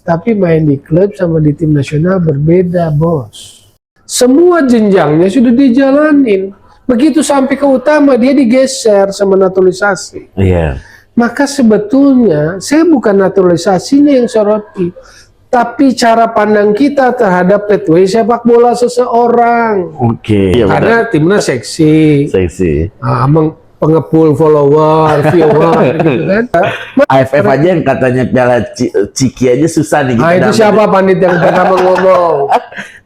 Tapi main di klub sama di tim nasional berbeda, bos. Semua jenjangnya sudah dijalanin. Begitu sampai ke utama, dia digeser sama naturalisasi. Iya. Maka sebetulnya, saya bukan naturalisasinya yang soroti. Tapi cara pandang kita terhadap pathway sepak bola seseorang. Oke. Iya, Karena timnas seksi. Seksi. Pengepul follower, viewer, gitu kan. AFF aja yang katanya piala Ciki aja susah nih. Nah, itu siapa pandit yang pertama ngomong?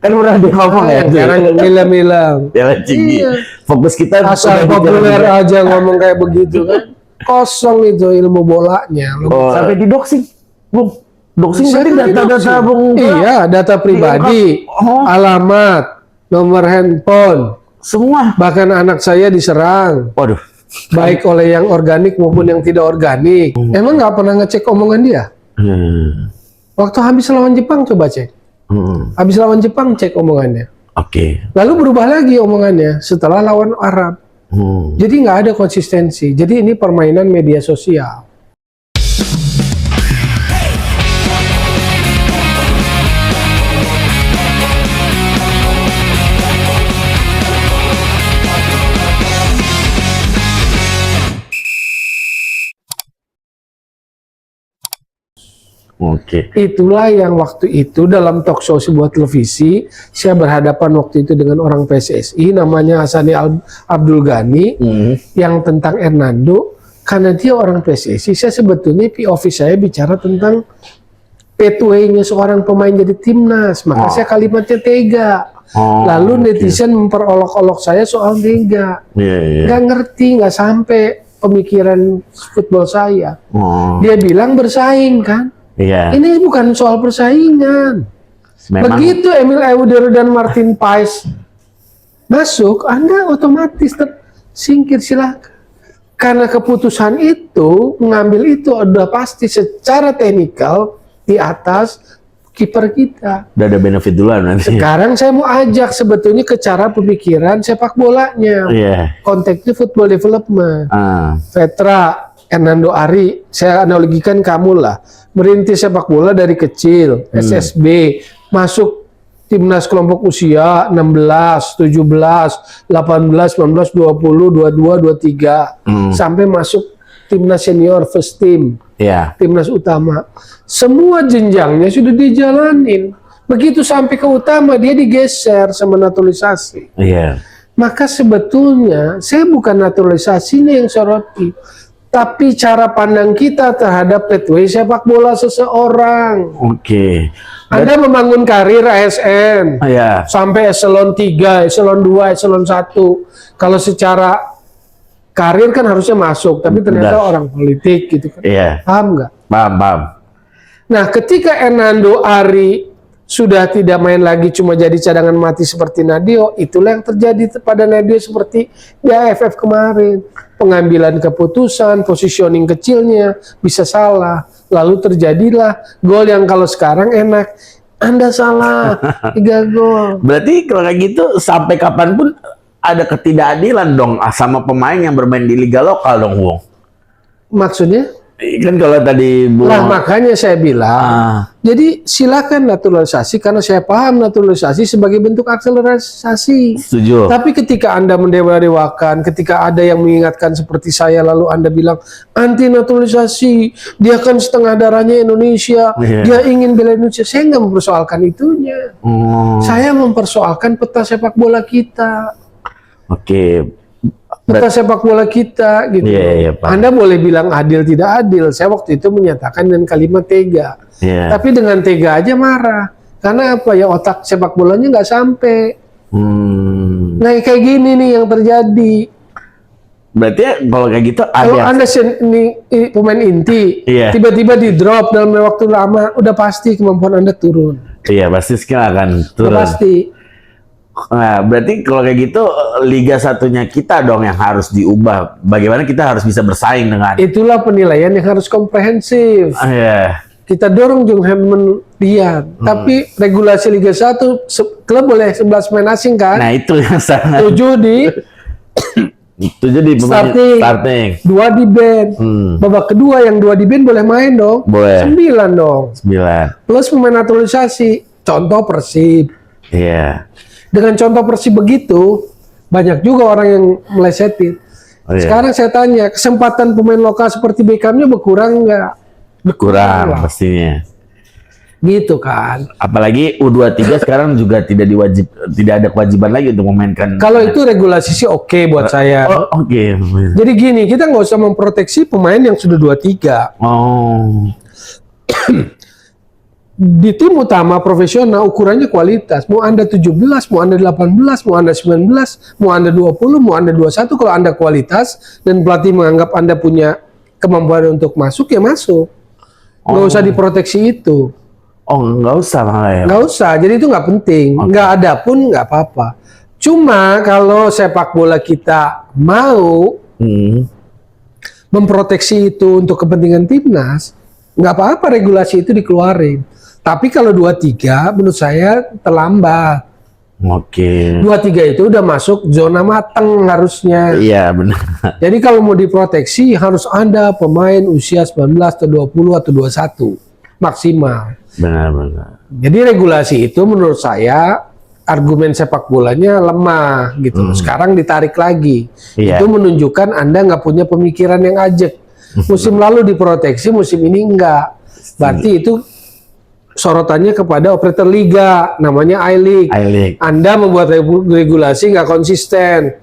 Kan udah dia ngomong ya. Sekarang ngilang-ngilang. Piala Ciki. Iya. Fokus kita Asal populer aja ngomong kayak begitu kan. Kosong itu ilmu bolanya. Sampai di doxing, Bung. Doxing berarti data-data Bung. Iya, data pribadi, alamat, nomor handphone. Semua. Bahkan anak saya diserang. Waduh. Baik oleh yang organik maupun yang tidak organik. Emang nggak pernah ngecek omongan dia? Waktu habis lawan Jepang coba cek. Habis lawan Jepang cek omongannya. Oke. Lalu berubah lagi omongannya setelah lawan Arab. Jadi nggak ada konsistensi. Jadi ini permainan media sosial. Oke. Itulah yang waktu itu dalam talk show sebuah televisi, saya berhadapan waktu itu dengan orang PSSI, namanya Hasani Abdul Ghani, yang tentang Hernando. Karena dia orang PSSI, saya sebetulnya POV saya bicara tentang pathway-nya seorang pemain jadi timnas. Maka saya kalimatnya tega. Lalu netizen memperolok-olok saya soal tega. Nggak ngerti, nggak sampai pemikiran football saya. Dia bilang bersaing kan. Iya. Ini bukan soal persaingan. Memang. Begitu Emil Euder dan Martin Paes masuk, Anda otomatis tersingkir, silakan. Karena keputusan itu, mengambil itu udah pasti secara teknikal di atas kiper kita. Udah ada benefit duluan nanti. Sekarang saya mau ajak sebetulnya ke cara pemikiran sepak bolanya. Konteksnya football development. Vetra, Hernando Ari, saya analogikan kamu lah. Merintis sepak bola dari kecil, SSB, masuk timnas kelompok usia 16, 17, 18, 19, 20, 22, 23, sampai masuk timnas senior first team, timnas utama. Semua jenjangnya sudah dijalanin. Begitu sampai ke utama, dia digeser sama naturalisasi. Maka sebetulnya, saya bukan naturalisasinya yang soroti. Tapi cara pandang kita terhadap pathway sepak bola seseorang. Anda membangun karir ASN sampai eselon 3, eselon 2, eselon 1. Kalau secara karir kan harusnya masuk, tapi ternyata orang politik gitu kan. Paham nggak? Paham. Nah, ketika Hernando Ari sudah tidak main lagi, cuma jadi cadangan mati seperti Nadio, itulah yang terjadi pada Nadio seperti di AFF kemarin. Pengambilan keputusan, positioning kecilnya bisa salah, lalu terjadilah gol yang kalau sekarang enak, Anda salah, 3 gol. Berarti kalau kayak gitu sampai kapanpun ada ketidakadilan dong sama pemain yang bermain di liga lokal dong, Wong. Maksudnya? Kan kalau tadi Nah, makanya saya bilang, jadi silakan naturalisasi karena saya paham naturalisasi sebagai bentuk akselerasi. Setuju. Tapi ketika Anda mendewa-dewakan, ketika ada yang mengingatkan seperti saya, lalu Anda bilang anti naturalisasi, dia kan setengah darahnya Indonesia, dia ingin bela Indonesia. Saya nggak mempersoalkan itunya. Saya mempersoalkan peta sepak bola kita. Peta sepak bola kita gitu. Anda boleh bilang adil tidak adil. Saya waktu itu menyatakan dengan kalimat tega. Tapi dengan tega aja marah. Karena apa ya, otak sepak bolanya nggak sampai. Nah kayak gini nih yang terjadi. Berarti kalau kayak gitu ada. Kalau Anda pemain inti, tiba-tiba di drop dalam waktu lama, udah pasti kemampuan Anda turun. Pasti skill akan turun. Udah pasti. Nah, berarti kalau kayak gitu Liga Satunya kita dong yang harus diubah. Bagaimana kita harus bisa bersaing dengan? Itulah penilaian yang harus komprehensif. Kita dorong Jung Hammond lihat. Tapi regulasi Liga 1 klub boleh 11 pemain asing kan? Nah, itu yang sangat 7 di Itu jadi pemain starting. 2 di bench. Babak kedua yang 2 di bench boleh main dong. Boleh. 9 dong. 9. Plus pemain naturalisasi. Contoh Persib. Iya. Dengan contoh Persib begitu, banyak juga orang yang melesetin. Sekarang saya tanya, kesempatan pemain lokal seperti Beckham-nya berkurang nggak? Berkurang pastinya. Gitu kan. Apalagi U23 sekarang juga tidak ada kewajiban lagi untuk memainkan. Kalau itu regulasi sih oke buat saya. Oh, oke. Jadi gini, kita nggak usah memproteksi pemain yang sudah 23. Oh. Di tim utama profesional ukurannya kualitas. Mau Anda 17, mau Anda 18, mau Anda 19, mau Anda 20, mau Anda 21, kalau Anda kualitas dan pelatih menganggap Anda punya kemampuan untuk masuk, ya masuk. Nggak usah diproteksi itu. Oh, nggak usah malah ya? Nggak usah, jadi itu nggck penting. Nggak ada pun nggak apa-apa. Cuma kalau sepak bola kita mau memproteksi itu untuk kepentingan timnas, nggak apa-apa regulasi itu dikeluarin. Tapi kalau 23 menurut saya terlambat. Oke. 23 itu udah masuk zona matang harusnya. Iya, benar. Jadi kalau mau diproteksi harus ada pemain usia 19 atau 20 atau 21 maksimal. Benar. Jadi regulasi itu menurut saya argumen sepak bolanya lemah gitu. Sekarang ditarik lagi. Iya. Itu menunjukkan Anda nggak punya pemikiran yang ajak. Musim lalu diproteksi, musim ini enggak. Berarti itu sorotannya kepada operator liga, namanya I-League. Anda membuat regulasi nggak konsisten.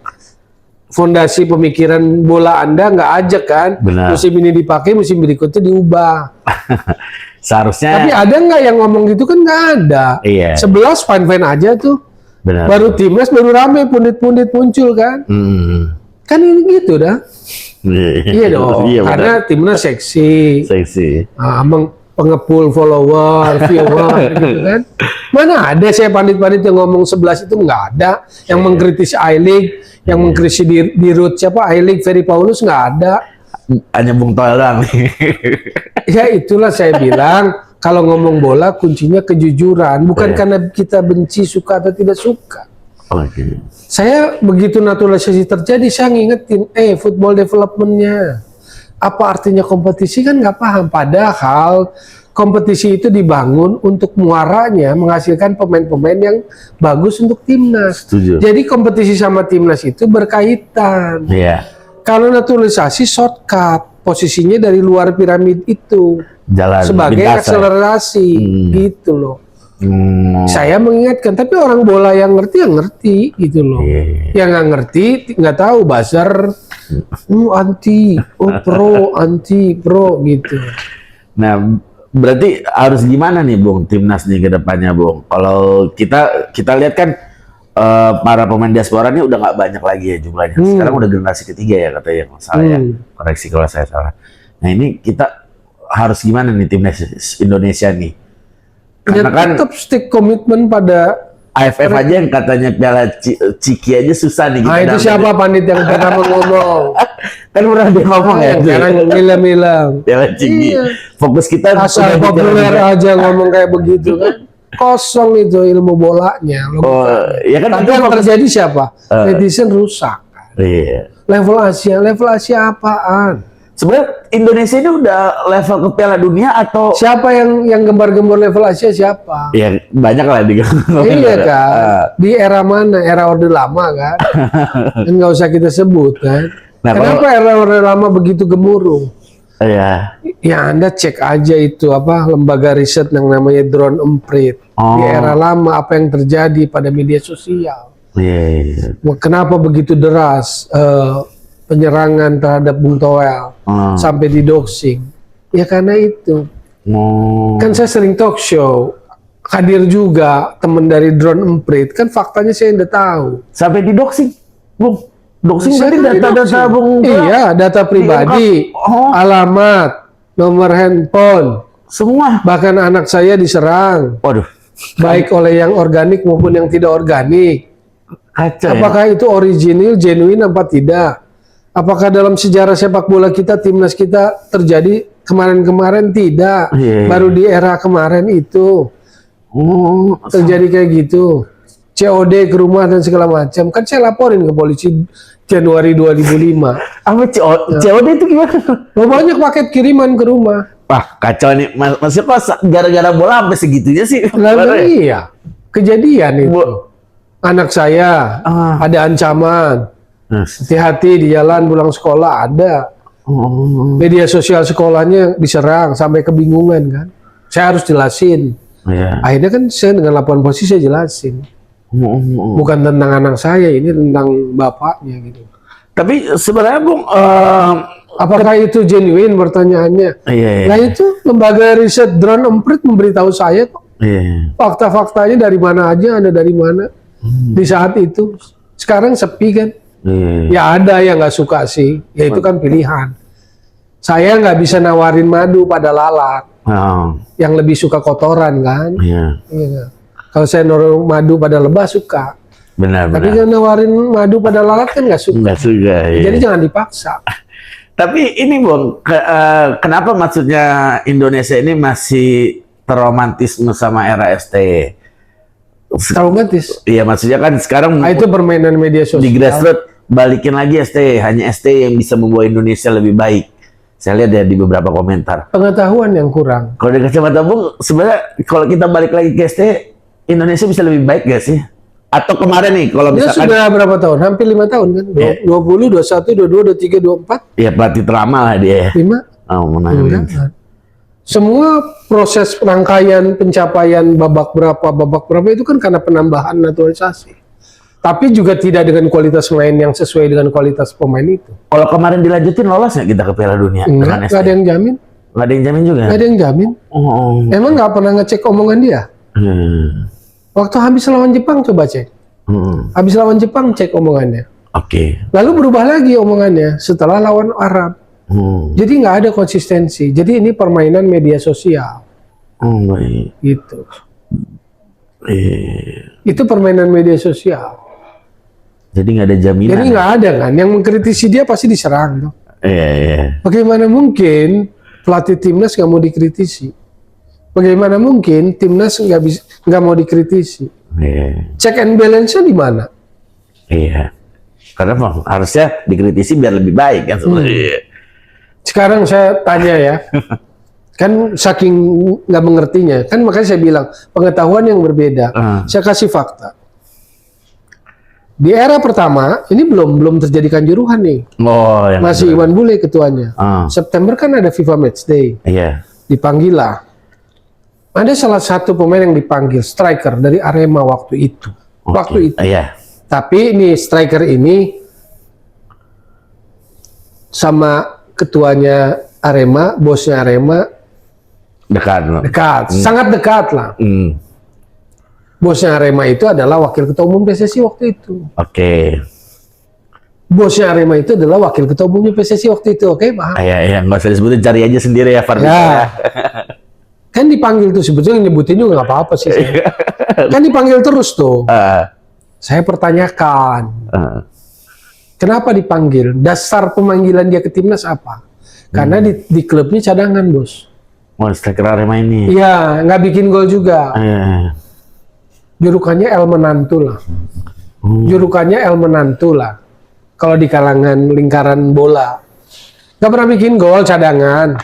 Fondasi pemikiran bola Anda nggak ajak kan? Benar. Musim ini dipakai, musim berikutnya diubah. Seharusnya. Tapi ada nggak yang ngomong gitu kan? Nggak ada. Iya. 11 fine-fine aja tuh. Benar. Baru timnas baru rame pundit-pundit muncul kan? Kan ini gitu dah. Iya dong. Iya, karena timnas seksi. Pengepul follower, viewer gitu kan. Mana ada saya pandit-pandit yang ngomong 11 itu nggak ada. Yang mengkritisi I-League, yang mengkritisi di root siapa I-League, Ferry Paulus nggak ada. Hanya Bung Toel doang. Ya itulah saya bilang, kalau ngomong bola kuncinya kejujuran. Bukan karena kita benci, suka atau tidak suka. Saya begitu naturalisasi terjadi, saya ngingetin, football development-nya. Apa artinya kompetisi kan nggak paham. Padahal kompetisi itu dibangun untuk muaranya menghasilkan pemain-pemain yang bagus untuk timnas. Setuju. Jadi kompetisi sama timnas itu berkaitan. Iya. Kalau naturalisasi shortcut, posisinya dari luar piramid itu. Jalan sebagai akselerasi gitu loh. Saya mengingatkan, tapi orang bola yang ngerti gitu loh. Yang nggak ngerti nggak tahu buzzer, anti, pro gitu. Nah, berarti harus gimana nih Bung timnas nih ke depannya Bung? Kalau kita lihat kan para pemain diaspora ini udah nggak banyak lagi ya jumlahnya. Sekarang udah generasi ketiga ya katanya, yang salah ya. Koreksi kalau saya salah. Nah ini kita harus gimana nih timnas Indonesia nih? Karena kan tetap stick komitmen pada AFF aja yang katanya Piala Ciki aja susah nih. Nah itu siapa pandit yang pertama ngomong? Kan udah dia ngomong ya. Sekarang milang-milang. Piala Ciki. Fokus kita asal populer aja ngomong kayak begitu kan. Kosong itu ilmu bolanya. Ya kan. Tapi yang terjadi siapa? Netizen rusak. Iya. Level Asia apaan? Sebenarnya Indonesia ini udah level ke Piala Dunia atau siapa yang gembar-gembor level Asia siapa? Ya banyak lah di. Iya kan. Di era mana? Era Orde Lama kan. Dan nggak usah kita sebut kan. Nah, kenapa era Orde Lama begitu gemuruh? Iya. Ya Anda cek aja itu apa lembaga riset yang namanya Drone Emprit. Di era lama apa yang terjadi pada media sosial? Iya. Kenapa begitu deras? Penyerangan terhadap Bung Toel sampai didoxing, ya karena itu. Kan saya sering talk show, hadir juga teman dari Drone Emprit, kan faktanya saya udah tahu. Sampai didoxing, Bung. Doxing berarti data-data Bung. Iya, data pribadi, alamat, nomor handphone, semua. Bahkan anak saya diserang. Waduh. Baik oleh yang organik maupun yang tidak organik. Kacau, apakah itu original, genuine apa tidak? Apakah dalam sejarah sepak bola kita, timnas kita terjadi kemarin-kemarin? Tidak. Baru di era kemarin itu terjadi kayak gitu. COD ke rumah dan segala macam. Kan saya laporin ke polisi Januari 2005. Apa COD itu gimana? Banyak paket kiriman ke rumah. Wah, kacau nih. Maksudnya kok gara-gara bola sampai segitunya sih? Iya, kejadian itu. Anak saya ada ancaman. Hati-hati di jalan pulang sekolah ada. Media sosial sekolahnya diserang sampai kebingungan kan. Saya harus jelasin. Akhirnya kan saya dengan laporan polisi saya jelasin. Bukan tentang anak saya, ini tentang bapaknya gitu. Tapi sebenarnya Bung, apakah itu genuine pertanyaannya? Nah itu lembaga riset Drone Emprit memberitahu saya kok. Fakta-faktanya dari mana aja, ada dari mana. Di saat itu. Sekarang sepi kan. Ya ada yang nggak suka sih, ya itu kan pilihan. Saya nggak bisa nawarin madu pada lalat. Yang lebih suka kotoran kan. Kalau saya naruh madu pada lebah suka. Benar. Tapi kalau nawarin madu pada lalat kan nggak suka. Nggak suka. Jadi jangan dipaksa. Tapi ini Bung, kenapa maksudnya Indonesia ini masih terromantisme sama era STY? Traumatis. Iya, maksudnya kan sekarang itu permainan media sosial. Di grassroots balikin lagi STY, hanya STY yang bisa membawa Indonesia lebih baik. Saya lihat ya di beberapa komentar. Pengetahuan yang kurang. Kalau dari kacamata Bung, sebenarnya kalau kita balik lagi ke STY, Indonesia bisa lebih baik gak sih? Atau kemarin nih, kalau misalkan... Dia sudah berapa tahun? Hampir 5 tahun kan? 20, 21, 22, 23, 24. Iya, pelatih terlama lah dia. 5? Oh, menang. Semua proses rangkaian pencapaian babak berapa itu kan karena penambahan naturalisasi. Tapi juga tidak dengan kualitas main yang sesuai dengan kualitas pemain itu. Kalau kemarin dilanjutin lolos nggak kita ke Piala Dunia? Nggak ada yang jamin. Nggak ada yang jamin juga? Nggak ada yang jamin. Emang nggak pernah ngecek omongan dia? Waktu habis lawan Jepang coba cek. Habis lawan Jepang cek omongannya. Lalu berubah lagi omongannya setelah lawan Arab. Jadi nggak ada konsistensi. Jadi ini permainan media sosial. Baik. Gitu. Itu permainan media sosial. Jadi nggak ada jaminan. Jadi nggak ada kan. Yang mengkritisi dia pasti diserang. Tuh. Iya. Bagaimana mungkin pelatih timnas nggak mau dikritisi? Bagaimana mungkin timnas nggak mau dikritisi? Check and balance-nya di mana? Iya. Karena harusnya dikritisi biar lebih baik kan sebenarnya. Sekarang saya tanya ya, kan saking nggak mengertinya, kan makanya saya bilang pengetahuan yang berbeda. Saya kasih fakta. Di era pertama ini belum terjadi Kanjuruhan nih. Masih Iwan Bule ketuanya. September kan ada FIFA Matchday. Dipanggil lah. Ada salah satu pemain yang dipanggil striker dari Arema waktu itu. Tapi ini striker ini sama ketuanya Arema, bosnya Arema dekat, sangat dekat lah. Bosnya Arema itu adalah wakil ketua umum PSSI waktu itu. Bosnya Arema itu adalah wakil ketua umumnya PSSI waktu itu. Paham? Iya, nggak usah disebutin, cari aja sendiri ya, Fardi. Kan dipanggil tuh, sebetulnya nyebutin juga nggak apa-apa sih. Kan dipanggil terus tuh. Saya pertanyakan. Kenapa dipanggil? Dasar pemanggilan dia ke timnas apa? Karena di klubnya cadangan, Bos. Striker Arema ini. Iya, nggak bikin gol juga. Julukannya El Menantu lah. Julukannya El Menantu lah. Kalau di kalangan lingkaran bola. Nggak pernah bikin gol cadangan.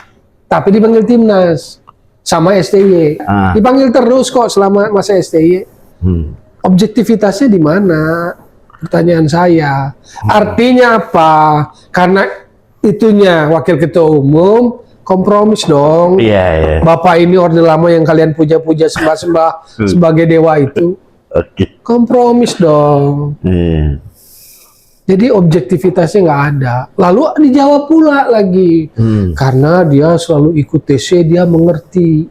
Tapi dipanggil timnas. Sama STY. Dipanggil terus kok selama masa STY. Objektivitasnya di mana? Pertanyaan saya. Artinya apa? Karena itunya wakil ketua umum, kompromis dong. Bapak ini orde lama yang kalian puja-puja sembah-sembah sebagai dewa itu. Kompromis dong. Jadi objektivitasnya nggak ada. Lalu dijawab pula lagi. Karena dia selalu ikut TC, dia mengerti.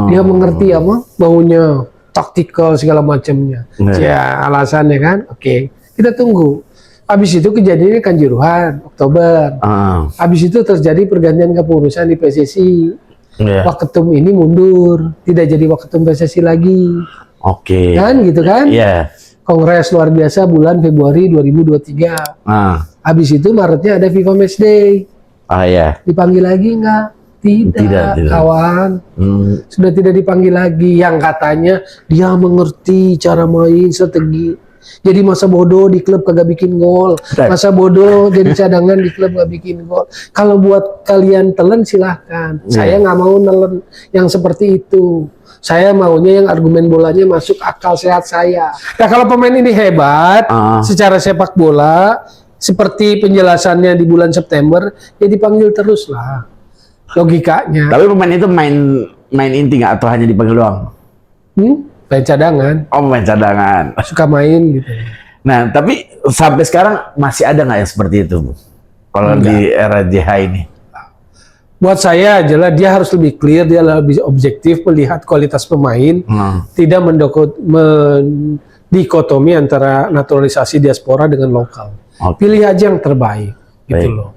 Dia mengerti apa? Maunya taktikal segala macamnya. Ya alasannya kan. Kita tunggu. Habis itu kejadiannya Kanjuruhan Oktober. Habis itu terjadi pergantian kepengurusan di PSSI. Waketum ini mundur, tidak jadi waketum PSSI lagi. Kan gitu kan? Kongres luar biasa bulan Februari 2023. Habis itu Maretnya ada FIFA Matchday. Dipanggil lagi nggak? Tidak. Kawan. Sudah tidak dipanggil lagi. Yang katanya dia mengerti cara main strategi. Jadi masa bodoh di klub kagak bikin gol. Masa bodoh jadi cadangan di klub gak bikin gol. Kalau buat kalian telan silahkan. Saya nggak mau nelen yang seperti itu. Saya maunya yang argumen bolanya masuk akal sehat saya. Nah kalau pemain ini hebat secara sepak bola, seperti penjelasannya di bulan September, ya dipanggil terus lah. Logikanya. Tapi pemain itu main inti nggak atau hanya dipanggil doang? Main cadangan. Oh, main cadangan. Suka main gitu. Nah, tapi sampai sekarang masih ada nggak yang seperti itu, Bu? Kalau di era JH ini? Buat saya adalah dia harus lebih clear, dia lebih objektif melihat kualitas pemain, tidak mendikotomi antara naturalisasi diaspora dengan lokal. Pilih aja yang terbaik, gitu loh.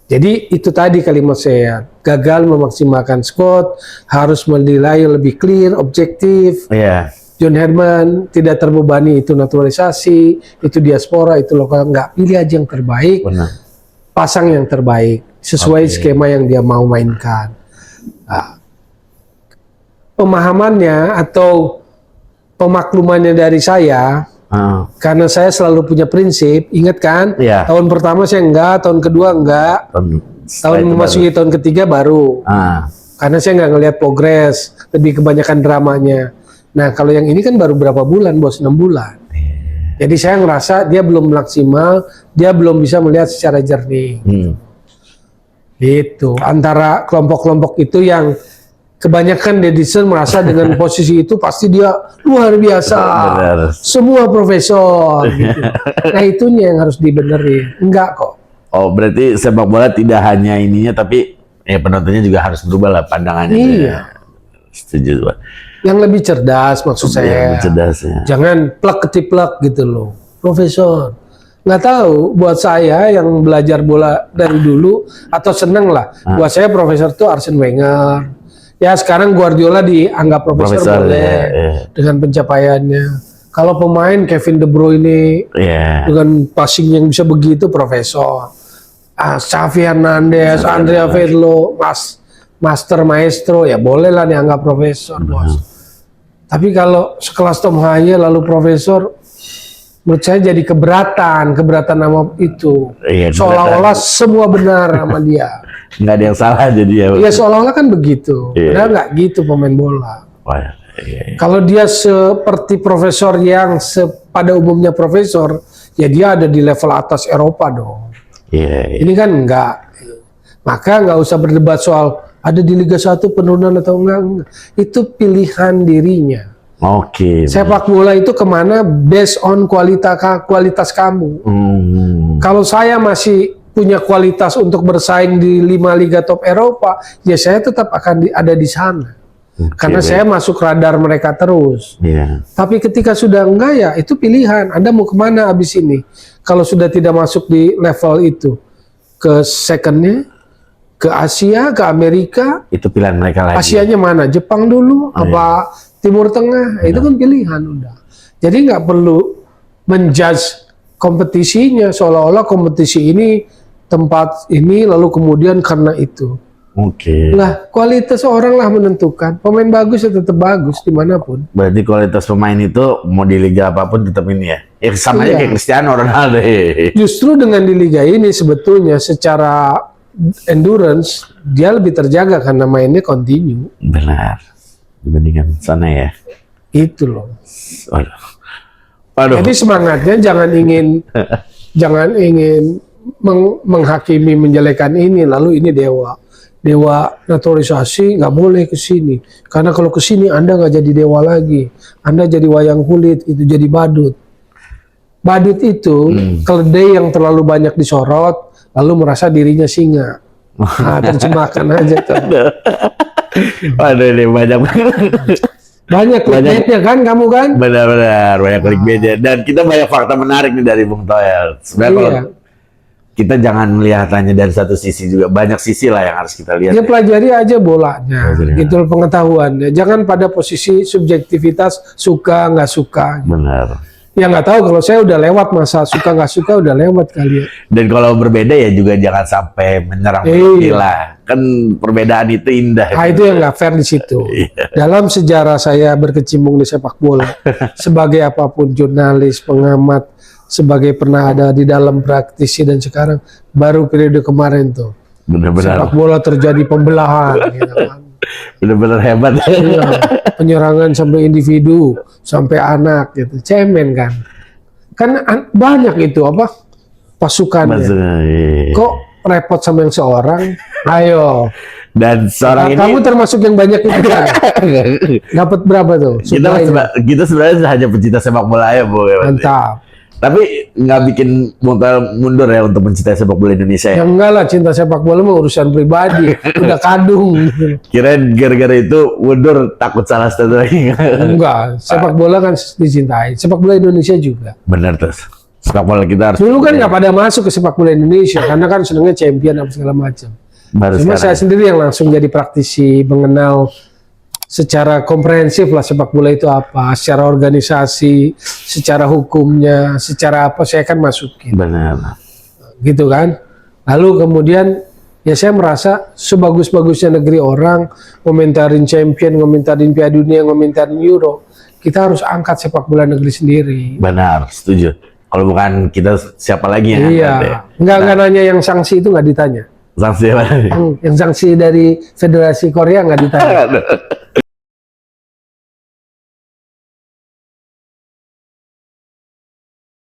Jadi itu tadi kalimat saya, gagal memaksimalkan squad, harus menilai lebih clear, objektif. John Herman tidak terbebani itu naturalisasi, itu diaspora, itu lokal, nggak, pilih aja yang terbaik, pasang yang terbaik sesuai skema yang dia mau mainkan. Nah, pemahamannya atau pemaklumannya dari saya. Karena saya selalu punya prinsip, ingat kan? Tahun pertama saya enggak, tahun kedua enggak, tahun memasuki tahun ketiga baru. Karena saya nggak ngelihat progres, lebih kebanyakan dramanya. Nah kalau yang ini kan baru berapa bulan, bos, 6 bulan. Jadi saya ngerasa dia belum maksimal, dia belum bisa melihat secara jernih. Itu antara kelompok-kelompok itu yang kebanyakan netizen merasa dengan posisi itu pasti dia luar biasa, semua profesor. Gitu. Nah itunya yang harus dibenerin, enggak kok. Oh berarti sepak bola tidak hanya ininya, tapi ya penontonnya juga harus berubah lah pandangannya. Iya. Setuju, Pak. Yang lebih cerdas maksud saya. Lebih cerdas, ya. Jangan plek ketiplek gitu loh, profesor. Nggak tahu, buat saya yang belajar bola dari dulu atau seneng lah. Buat saya profesor tuh Arsene Wenger. Ya sekarang Guardiola dianggap profesor boleh dengan pencapaiannya. Kalau pemain Kevin De Bruyne dengan passing yang bisa begitu profesor. Xavi Hernandez, Andrea Pirlo, maestro ya boleh lah dianggap profesor, bos. Tapi kalau sekelas Tom Haye lalu profesor, menurut saya jadi keberatan nama itu. Seolah-olah semua benar sama dia. Nggak ada yang salah jadi ya. Iya seolah-olah kan begitu. Padahal nggak gitu pemain bola. Kalau dia seperti profesor yang pada umumnya profesor, ya dia ada di level atas Eropa dong. Ini kan enggak. Maka nggak usah berdebat soal ada di Liga 1 penurunan atau enggak. Itu pilihan dirinya. Sepak bola itu kemana based on kualitas kamu. Kalau saya masih punya kualitas untuk bersaing di 5 liga top Eropa, ya saya tetap akan ada di sana. Karena saya masuk radar mereka terus. Tapi ketika sudah enggak, ya itu pilihan. Anda mau kemana abis ini? Kalau sudah tidak masuk di level itu, ke secondnya, ke Asia, ke Amerika. Itu pilihan mereka lagi. Asianya mana? Jepang dulu, apa Timur Tengah? Itu kan pilihan udah. Jadi nggak perlu menjudge kompetisinya seolah-olah kompetisi ini tempat ini lalu kemudian karena itu. Lah kualitas orang lah menentukan. Pemain bagus ya tetap bagus dimanapun. Berarti kualitas pemain itu mau di liga apapun tetap ini ya. Sama aja kayak Cristiano Ronaldo. Justru dengan di liga ini sebetulnya secara endurance dia lebih terjaga karena mainnya continue. Benar. Dibandingkan sana ya. Itu loh. Waduh. Jadi semangatnya jangan ingin menghakimi menjelekan ini lalu ini dewa naturalisasi nggak boleh ke sini karena kalau ke sini Anda nggak jadi dewa lagi, Anda jadi wayang kulit, itu jadi badut itu keledai yang terlalu banyak disorot lalu merasa dirinya singa. Terjemahkan aja tuh. Waduh ini banyak clickbaitnya kan kamu kan? Benar-benar banyak clickbaitnya dan kita banyak fakta menarik nih dari Bung Toel. Sebenarnya kalau kita jangan melihatannya dari satu sisi juga, banyak sisi lah yang harus kita lihat. Ya pelajari aja bolanya, gitu pengetahuannya. Jangan pada posisi subjektivitas suka nggak suka. Benar. Ya nggak tahu kalau saya udah lewat masa suka nggak suka udah lewat kali ya. Dan kalau berbeda ya juga jangan sampai menyerang lah. kan perbedaan itu indah. Nah, itu yang nggak fair di situ. Dalam sejarah saya berkecimpung di sepak bola, sebagai apapun jurnalis, pengamat, sebagai pernah ada di dalam praktisi dan sekarang baru periode kemarin tuh. Benar-benar. Sepak bola terjadi pembelahan. Gitu kan. Benar-benar hebat. Iya, penyerangan sampai individu, sampai anak gitu. Cemen kan. Kan banyak itu apa pasukannya. Kok repot sama yang seorang? Ayo. Dan seorang ini. Kamu termasuk yang banyak itu kan? Dapat berapa tuh? Kita sebenarnya hanya pencinta sepak bola ya, Bu. Mantap. Tapi nggak bikin mundur ya untuk mencintai sepak bola Indonesia ya? Ya enggak lah, cinta sepak bola mah urusan pribadi. Udah kadung. Kirain gara-gara itu mundur takut salah strategi. Enggak, sepak bola kan dicintai. Sepak bola Indonesia juga. Benar terus. Sepak bola kita harus. Dulu kan nggak pada masuk ke sepak bola Indonesia karena kan senangnya champion apa segala macam. Cuma saya sendiri yang langsung jadi praktisi, mengenal secara komprehensif lah sepak bola itu apa, secara organisasi, secara hukumnya, secara apa saya kan masukin. Benar. Gitu kan. Lalu kemudian ya saya merasa sebagus-bagusnya negeri orang ngomentarin champion, ngomentarin Piala Dunia, ngomentarin Euro, kita harus angkat sepak bola negeri sendiri. Benar, setuju. Kalau bukan kita siapa lagi yang iya. Nggak nanya yang sanksi itu nggak ditanya. Sanksi apa? Yang sanksi dari Federasi Korea nggak ditanya.